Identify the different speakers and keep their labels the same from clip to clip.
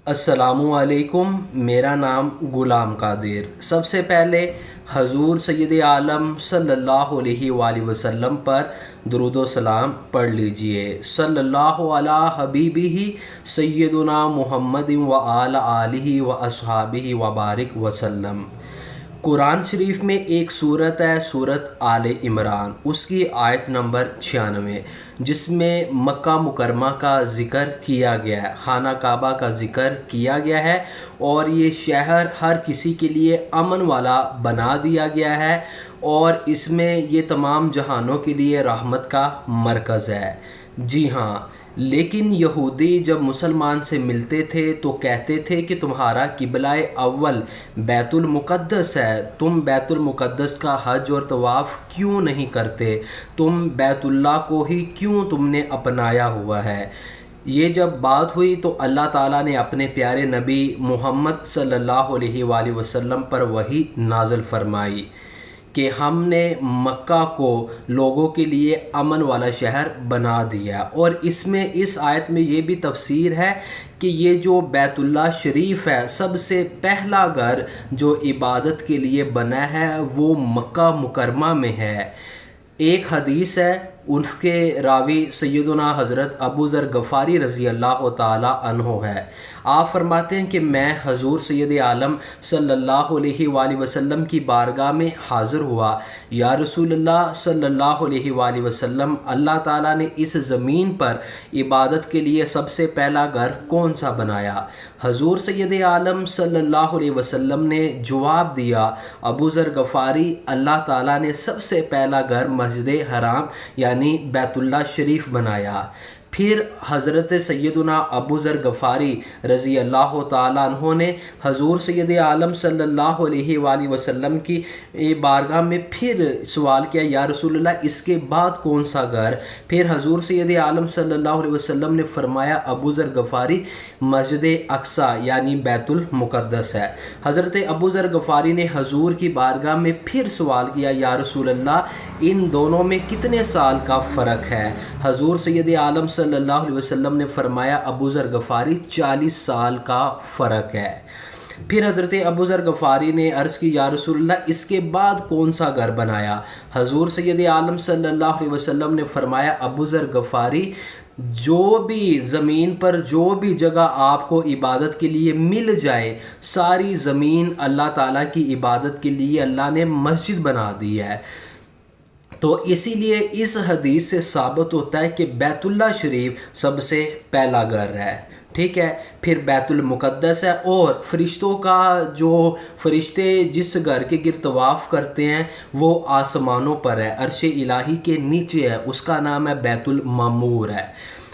Speaker 1: السلام علیکم، میرا نام غلام قادر۔ سب سے پہلے حضور سید عالم صلی اللہ علیہ وآلہ وسلم پر درود و سلام پڑھ لیجئے۔ صلی اللہ علی حبیبہ سیدنا محمد و آل آلہ و اصحابہ وبارک وسلم۔ قرآن شریف میں ایک صورت ہے، صورت آل عمران، اس کی آیت نمبر 96، جس میں مکہ مکرمہ کا ذکر کیا گیا ہے، خانہ کعبہ کا ذکر کیا گیا ہے، اور یہ شہر ہر کسی کے لیے امن والا بنا دیا گیا ہے، اور اس میں یہ تمام جہانوں کے لیے رحمت کا مرکز ہے۔ جی ہاں، لیکن یہودی جب مسلمان سے ملتے تھے تو کہتے تھے کہ تمہارا قبلہ اول بیت المقدس ہے، تم بیت المقدس کا حج اور طواف کیوں نہیں کرتے، تم بیت اللہ کو ہی کیوں تم نے اپنایا ہوا ہے۔ یہ جب بات ہوئی تو اللہ تعالیٰ نے اپنے پیارے نبی محمد صلی اللہ علیہ وآلہ وسلم پر وحی نازل فرمائی کہ ہم نے مکہ کو لوگوں کے لیے امن والا شہر بنا دیا، اور اس میں اس آیت میں یہ بھی تفسیر ہے کہ یہ جو بیت اللہ شریف ہے، سب سے پہلا گھر جو عبادت کے لیے بنا ہے وہ مکہ مکرمہ میں ہے۔ ایک حدیث ہے، اس کے راوی سیدنا حضرت ابو ذر غفاری رضی اللہ تعالی عنہ ہے۔ آپ فرماتے ہیں کہ میں حضور سید عالم صلی اللہ علیہ وآلہ وسلم کی بارگاہ میں حاضر ہوا۔ یا رسول اللہ صلی اللہ علیہ وآلہ وسلم، اللہ تعالیٰ نے اس زمین پر عبادت کے لیے سب سے پہلا گھر کون سا بنایا؟ حضور سید عالم صلی اللہ علیہ وسلم نے جواب دیا، ابو ذر غفاری، اللہ تعالیٰ نے سب سے پہلا گھر مسجد حرام یعنی بیت اللہ شریف بنایا۔ پھر حضرت سیدنا ابو ذر غفاری رضی اللہ تعالیٰ عنہ نے حضور سید عالم صلی اللہ علیہ وآلہ وسلم کی بارگاہ میں پھر سوال کیا، یا رسول اللہ اس کے بعد کون سا گھر؟ پھر حضور سید عالم صلی اللہ علیہ وسلم نے فرمایا، ابو ذر غفاری، مسجد اقصی یعنی بیت المقدس ہے۔ حضرت ابو ذر غفاری نے حضور کی بارگاہ میں پھر سوال کیا، یا رسول اللہ ان دونوں میں کتنے سال کا فرق ہے؟ حضور سید عالم صلی اللہ علیہ وسلم نے فرمایا، ابو ذر غفاری 40 سال کا فرق ہے۔ پھر حضرت ابو ذر غفاری نے عرض کی، یا رسول اللہ اس کے بعد کون سا گھر بنایا؟ حضور سید عالم صلی اللہ علیہ وسلم نے فرمایا، ابو ذر غفاری، جو بھی زمین پر جو بھی جگہ آپ کو عبادت کے لیے مل جائے، ساری زمین اللہ تعالیٰ کی عبادت کے لیے اللہ نے مسجد بنا دی ہے۔ تو اسی لیے اس حدیث سے ثابت ہوتا ہے کہ بیت اللہ شریف سب سے پہلا گھر ہے، ٹھیک ہے، پھر بیت المقدس ہے، اور فرشتوں کا جو فرشتے جس گھر کے گرد طواف کرتے ہیں وہ آسمانوں پر ہے، عرش الہی کے نیچے ہے، اس کا نام ہے بیت المعمور ہے۔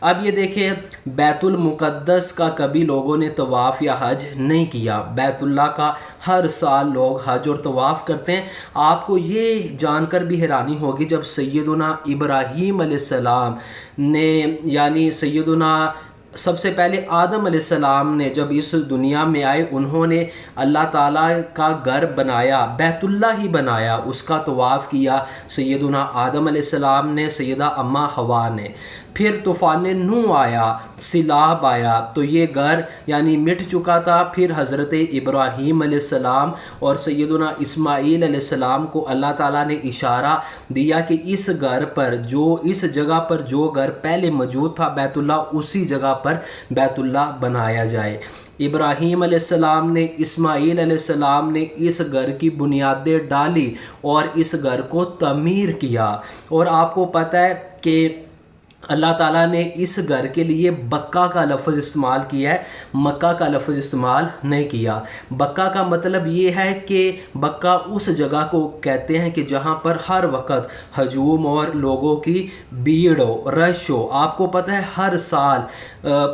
Speaker 1: اب یہ دیکھیں، بیت المقدس کا کبھی لوگوں نے طواف یا حج نہیں کیا، بیت اللہ کا ہر سال لوگ حج اور طواف کرتے ہیں۔ آپ کو یہ جان کر بھی حیرانی ہوگی، جب سیدنا ابراہیم علیہ السلام نے یعنی سیدنا سب سے پہلے آدم علیہ السلام نے جب اس دنیا میں آئے، انہوں نے اللہ تعالیٰ کا گھر بنایا، بیت اللہ ہی بنایا، اس کا طواف کیا سیدنا آدم علیہ السلام نے، سیدہ اماں حوا نے۔ پھر طوفان نوح آیا، سیلاب آیا، تو یہ گھر یعنی مٹ چکا تھا۔ پھر حضرت ابراہیم علیہ السلام اور سیدنا اسماعیل علیہ السلام کو اللہ تعالیٰ نے اشارہ دیا کہ اس گھر پر اس جگہ پر جو گھر پہلے موجود تھا بیت اللہ، اسی جگہ پر بیت اللہ بنایا جائے۔ ابراہیم علیہ السلام نے، اسماعیل علیہ السلام نے اس گھر کی بنیادیں ڈالی اور اس گھر کو تعمیر کیا، اور آپ کو پتہ ہے کہ اللہ تعالیٰ نے اس گھر کے لیے بکہ کا لفظ استعمال کیا ہے، مکہ کا لفظ استعمال نہیں کیا۔ بکہ کا مطلب یہ ہے کہ بکہ اس جگہ کو کہتے ہیں کہ جہاں پر ہر وقت ہجوم اور لوگوں کی بھیڑ ہو، رش ہو۔ آپ کو پتہ ہے ہر سال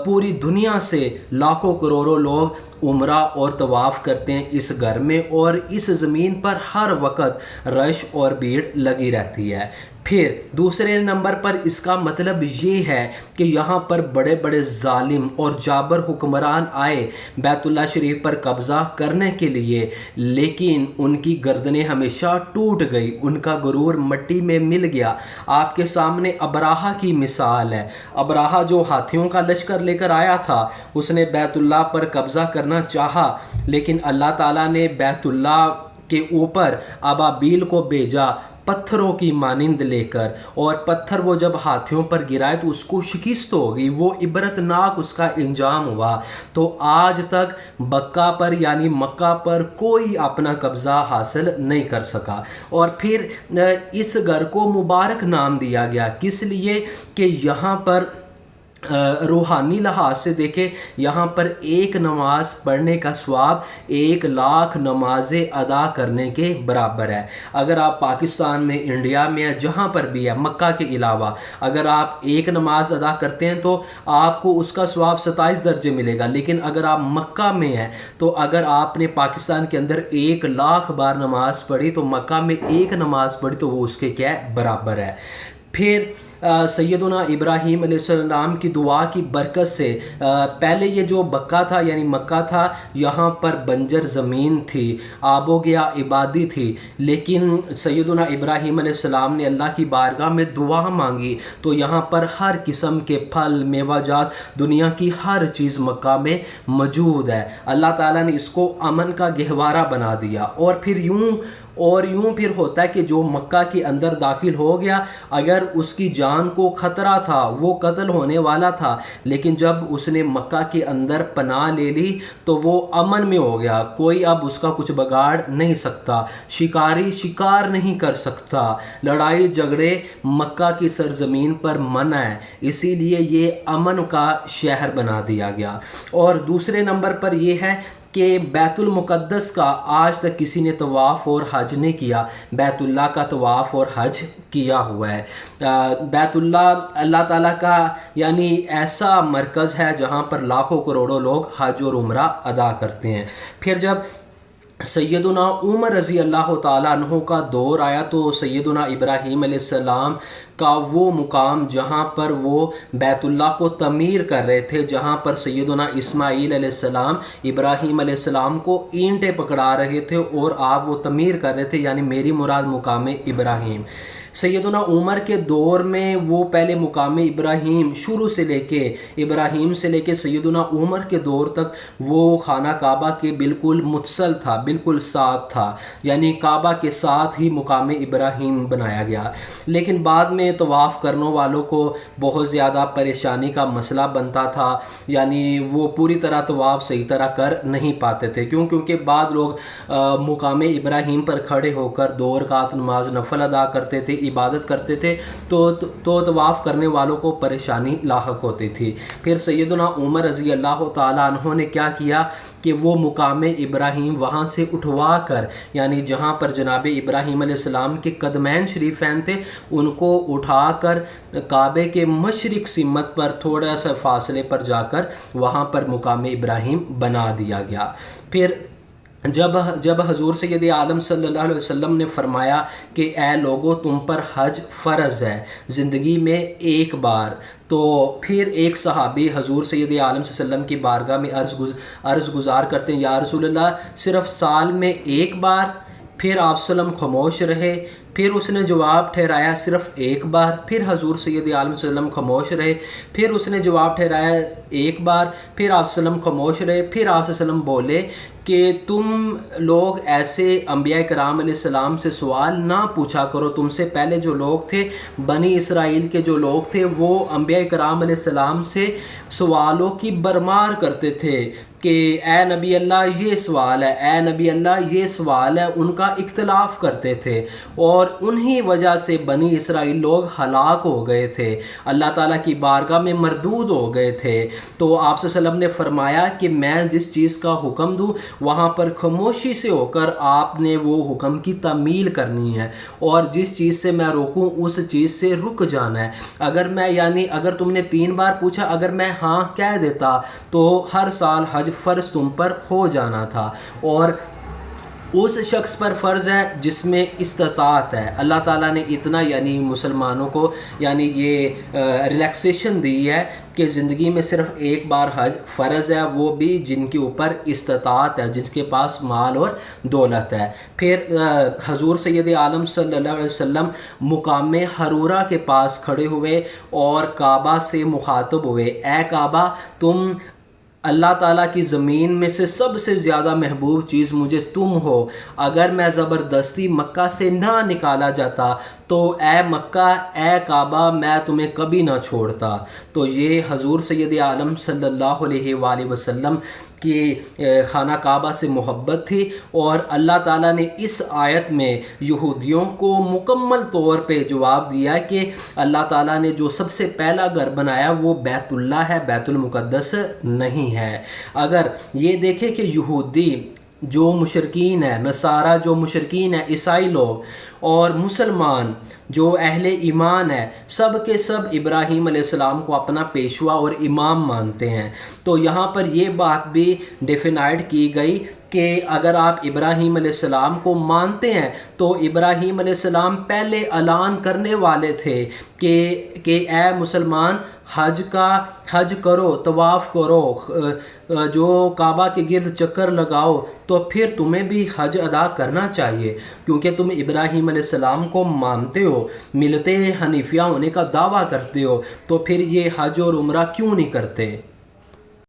Speaker 1: پوری دنیا سے لاکھوں کروڑوں لوگ عمرہ اور طواف کرتے ہیں اس گھر میں، اور اس زمین پر ہر وقت رش اور بھیڑ لگی رہتی ہے۔ پھر دوسرے نمبر پر اس کا مطلب یہ ہے کہ یہاں پر بڑے بڑے ظالم اور جابر حکمران آئے بیت اللہ شریف پر قبضہ کرنے کے لیے، لیکن ان کی گردنیں ہمیشہ ٹوٹ گئی، ان کا غرور مٹی میں مل گیا۔ آپ کے سامنے ابراہہ کی مثال ہے۔ ابراہہ جو ہاتھیوں کا لشکر لے کر آیا تھا، اس نے بیت اللہ پر قبضہ کرنا چاہا، لیکن اللہ تعالیٰ نے بیت اللہ کے اوپر ابابیل کو بھیجا پتھروں کی مانند لے کر، اور پتھر وہ جب ہاتھیوں پر گرائے تو اس کو شکست ہو گئی، وہ عبرتناک اس کا انجام ہوا۔ تو آج تک بکہ پر یعنی مکہ پر کوئی اپنا قبضہ حاصل نہیں کر سکا۔ اور پھر اس گھر کو مبارک نام دیا گیا، کس لیے کہ یہاں پر روحانی لحاظ سے دیکھیں، یہاں پر ایک نماز پڑھنے کا ثواب 1,00,000 نمازیں ادا کرنے کے برابر ہے۔ اگر آپ پاکستان میں، انڈیا میں، جہاں پر بھی ہے، مکہ کے علاوہ اگر آپ ایک نماز ادا کرتے ہیں تو آپ کو اس کا ثواب 27 درجے ملے گا، لیکن اگر آپ مکہ میں ہیں تو اگر آپ نے پاکستان کے اندر 1,00,000 بار نماز پڑھی تو مکہ میں ایک نماز پڑھی تو وہ اس کے کیا ہے؟ برابر ہے۔ پھر سیدنا ابراہیم علیہ السلام کی دعا کی برکت سے پہلے یہ جو بکہ تھا یعنی مکہ تھا، یہاں پر بنجر زمین تھی، آب و گیا عبادی تھی، لیکن سیدنا ابراہیم علیہ السلام نے اللہ کی بارگاہ میں دعا مانگی تو یہاں پر ہر قسم کے پھل، میوہ جات، دنیا کی ہر چیز مکہ میں موجود ہے۔ اللہ تعالیٰ نے اس کو امن کا گہوارہ بنا دیا، اور پھر یوں پھر ہوتا ہے کہ جو مکہ کے اندر داخل ہو گیا، اگر اس کی جان کو خطرہ تھا، وہ قتل ہونے والا تھا، لیکن جب اس نے مکہ کے اندر پناہ لے لی تو وہ امن میں ہو گیا، کوئی اب اس کا کچھ بگاڑ نہیں سکتا، شکاری شکار نہیں کر سکتا، لڑائی جھگڑے مکہ کی سرزمین پر منع ہے، اسی لیے یہ امن کا شہر بنا دیا گیا۔ اور دوسرے نمبر پر یہ ہے کہ بیت المقدس کا آج تک کسی نے طواف اور حج نہیں کیا، بیت اللہ کا طواف اور حج کیا ہوا ہے۔ بیت اللہ تعالیٰ کا یعنی ایسا مرکز ہے جہاں پر لاکھوں کروڑوں لوگ حج اور عمرہ ادا کرتے ہیں۔ پھر جب سیدنا عمر رضی اللہ تعالیٰ عنہ کا دور آیا تو سیدنا ابراہیم علیہ السلام کا وہ مقام جہاں پر وہ بیت اللہ کو تعمیر کر رہے تھے، جہاں پر سیدنا اسماعیل علیہ السلام ابراہیم علیہ السلام کو اینٹیں پکڑا رہے تھے اور آپ وہ تعمیر کر رہے تھے، یعنی میری مراد مقام ابراہیم۔ سیدنا عمر کے دور میں وہ پہلے مقام ابراہیم شروع سے لے کے ابراہیم سے لے کے سیدنا عمر کے دور تک وہ خانہ کعبہ کے بالکل متصل تھا، بالکل ساتھ تھا، یعنی کعبہ کے ساتھ ہی مقام ابراہیم بنایا گیا۔ لیکن بعد میں طواف کرنے والوں کو بہت زیادہ پریشانی کا مسئلہ بنتا تھا، یعنی وہ پوری طرح طواف صحیح طرح کر نہیں پاتے تھے، کیونکہ بعض لوگ مقام ابراہیم پر کھڑے ہو کر 2 رکعت نماز نفل ادا کرتے تھے، عبادت کرتے تھے، تو طواف کرنے والوں کو پریشانی لاحق ہوتی تھی۔ پھر سیدنا عمر رضی اللہ تعالیٰ عنہ نے کیا کیا کہ وہ مقام ابراہیم وہاں سے اٹھوا کر، یعنی جہاں پر جناب ابراہیم علیہ السلام کے قدمین شریفین تھے، ان کو اٹھا کر کعبے کے مشرق سمت پر تھوڑا سا فاصلے پر جا کر وہاں پر مقام ابراہیم بنا دیا گیا۔ پھر جب حضور سید عالم صلی اللہ علیہ وسلم نے فرمایا کہ اے لوگو تم پر حج فرض ہے زندگی میں ایک بار، تو پھر ایک صحابی حضور سید عالم صلی اللہ علیہ وسلم کی بارگاہ میں عرض گزار کرتے ہیں، یا رسول اللہ صرف سال میں ایک بار؟ پھر آپ صلی اللہ علیہ وسلم خاموش رہے، پھر اس نے جواب ٹھہرایا صرف ایک بار، پھر حضور سید عالم صلی اللہ علیہ وسلم خاموش رہے، پھر اس نے جواب ٹھہرایا ایک بار، پھر آپ صلی اللہ علیہ وسلم خاموش رہے، پھر آپ صلی اللہ علیہ وسلم بولے کہ تم لوگ ایسے انبیاء کرام علیہ السلام سے سوال نہ پوچھا کرو، تم سے پہلے جو لوگ تھے، بنی اسرائیل کے جو لوگ تھے، وہ انبیاء کرام علیہ السلام سے سوالوں کی برمار کرتے تھے کہ اے نبی اللہ یہ سوال ہے، اے نبی اللہ یہ سوال ہے، ان کا اختلاف کرتے تھے، اور انہی وجہ سے بنی اسرائیل لوگ ہلاک ہو گئے تھے، اللہ تعالیٰ کی بارگاہ میں مردود ہو گئے تھے۔ تو آپ صلی اللہ علیہ وسلم نے فرمایا کہ میں جس چیز کا حکم دوں وہاں پر خاموشی سے ہو کر آپ نے وہ حکم کی تعمیل کرنی ہے، اور جس چیز سے میں روکوں اس چیز سے رک جانا ہے۔ اگر تم نے 3 بار پوچھا، اگر میں ہاں کہہ دیتا تو ہر سال حج فرض تم پر ہو جانا تھا، اور اس شخص پر فرض ہے جس میں استطاعت ہے۔ اللہ تعالیٰ نے اتنا مسلمانوں کو یہ ریلیکسیشن دی ہے کہ زندگی میں صرف ایک بار حج فرض ہے، وہ بھی جن کے اوپر استطاعت ہے، جن کے پاس مال اور دولت ہے۔ پھر حضور سید عالم صلی اللہ علیہ وسلم مقام حرورہ کے پاس کھڑے ہوئے اور کعبہ سے مخاطب ہوئے، اے کعبہ، تم اللہ تعالیٰ کی زمین میں سے سب سے زیادہ محبوب چیز مجھے تم ہو، اگر میں زبردستی مکہ سے نہ نکالا جاتا تو اے مکہ، اے کعبہ، میں تمہیں کبھی نہ چھوڑتا۔ تو یہ حضور سید عالم صلی اللہ علیہ وآلہ وسلم کی خانہ کعبہ سے محبت تھی، اور اللہ تعالیٰ نے اس آیت میں یہودیوں کو مکمل طور پہ جواب دیا کہ اللہ تعالیٰ نے جو سب سے پہلا گھر بنایا وہ بیت اللہ ہے، بیت المقدس نہیں ہے۔ اگر یہ دیکھیں کہ یہودی جو مشرکین ہیں، نصارہ جو مشرکین ہیں، عیسائی لوگ اور مسلمان جو اہل ایمان ہے، سب کے سب ابراہیم علیہ السلام کو اپنا پیشوا اور امام مانتے ہیں۔ تو یہاں پر یہ بات بھی ڈیفینائڈ کی گئی کہ اگر آپ ابراہیم علیہ السلام کو مانتے ہیں تو ابراہیم علیہ السلام پہلے اعلان کرنے والے تھے کہ اے مسلمان، حج کرو، طواف کرو، جو کعبہ کے گرد چکر لگاؤ، تو پھر تمہیں بھی حج ادا کرنا چاہیے، کیونکہ تم ابراہیم علیہ السلام کو مانتے ہو، ملت حنیفیہ ہونے کا دعویٰ کرتے ہو، تو پھر یہ حج اور عمرہ کیوں نہیں کرتے؟